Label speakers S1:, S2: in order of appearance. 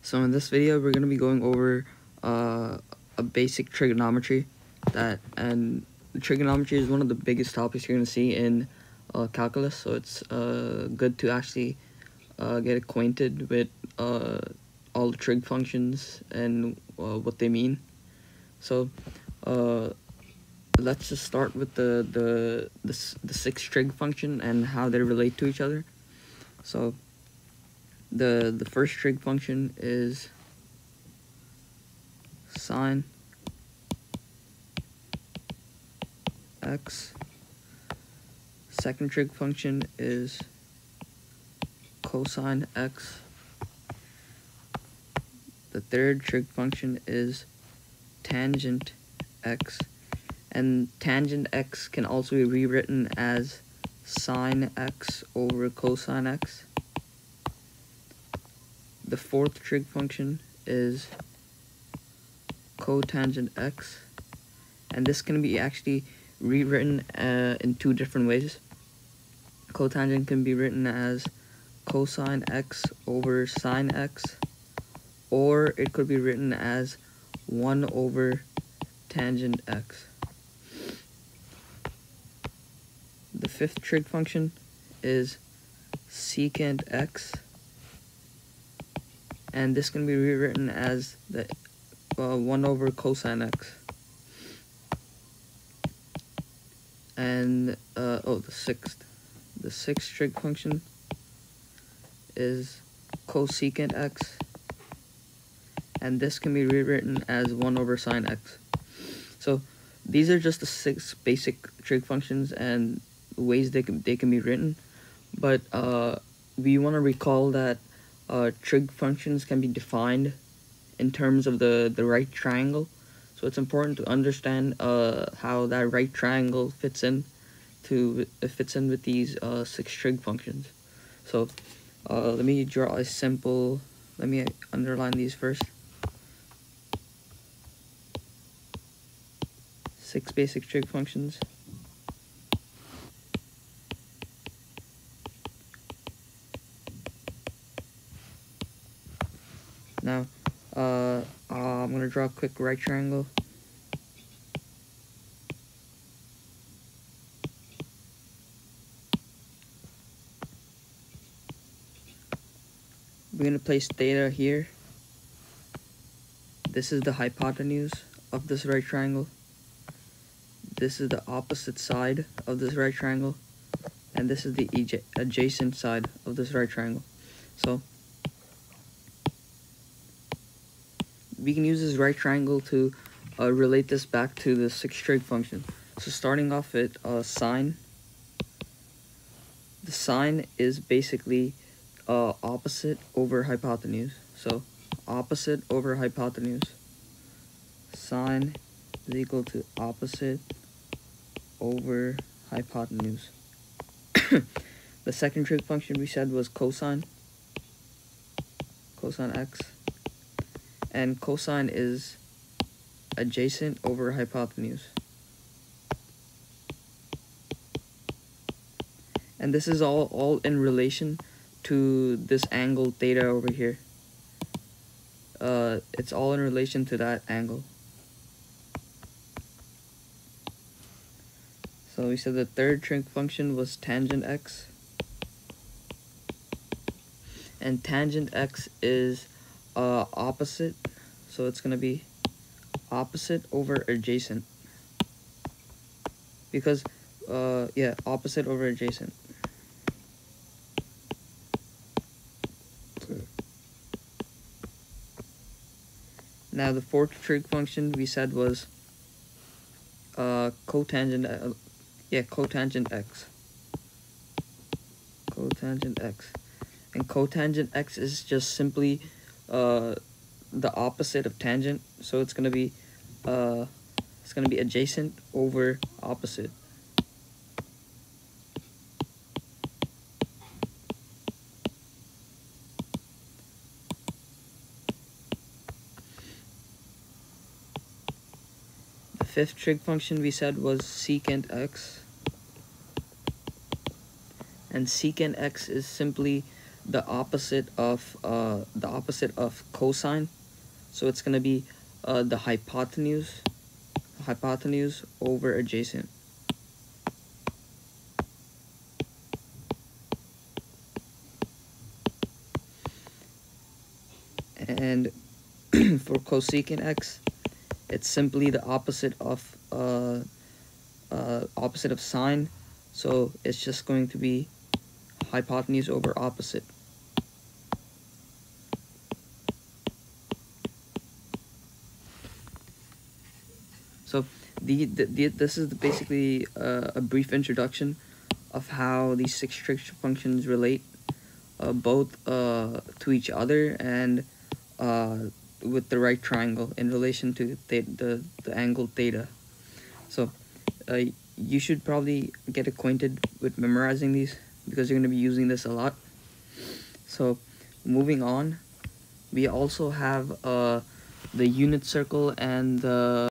S1: So in this video, we're going to be going over a basic trigonometry and trigonometry is one of the biggest topics you're going to see in calculus. So it's good to actually get acquainted with all the trig functions and what they mean. So let's just start with the sixth trig function and how they relate to each other. So the first trig function is sine x. Second trig function is cosine x. The third trig function is tangent x, and tangent x can also be rewritten as sine x over cosine x. The fourth trig function is cotangent x, and this can be actually rewritten in two different ways. Cotangent can be written as cosine x over sine x, or it could be written as 1 over tangent x. The fifth trig function is secant x, and this can be rewritten as the 1 over cosine x. And the sixth trig function is cosecant x, and this can be rewritten as 1 over sine x. So these are just the 6 basic trig functions and ways they can be written, but we want to recall that trig functions can be defined in terms of the right triangle. So it's important to understand how that right triangle fits in with these 6 trig functions. So let me draw a simple. Let me underline these first. 6 basic trig functions. Now, I'm going to draw a quick right triangle. We're going to place theta here. This is the hypotenuse of this right triangle. This is the opposite side of this right triangle. And this is the adjacent side of this right triangle. So we can use this right triangle to relate this back to the 6 trig function. So starting off at sine. The sine is basically opposite over hypotenuse. So opposite over hypotenuse. Sine is equal to opposite over hypotenuse. The second trig function we said was cosine x, and cosine is adjacent over hypotenuse. And this is all in relation to this angle theta over here. It's all in relation to that angle. So we said the third trig function was tangent x. And tangent x is opposite. So it's going to be opposite over adjacent. Because, opposite over adjacent. Now the fourth trig function we said was cotangent x. Cotangent x. And cotangent x is just simply the opposite of tangent, so it's gonna be adjacent over opposite. The fifth trig function we said was secant x. And secant x is simply the opposite of cosine. So it's gonna be the hypotenuse over adjacent. And for cosecant x, it's simply the opposite of sine, so it's just going to be hypotenuse over opposite. So this is basically a brief introduction of how these six trig functions relate, both to each other and with the right triangle in relation to the angle theta. So you should probably get acquainted with memorizing these because you're going to be using this a lot. So moving on, we also have the unit circle and the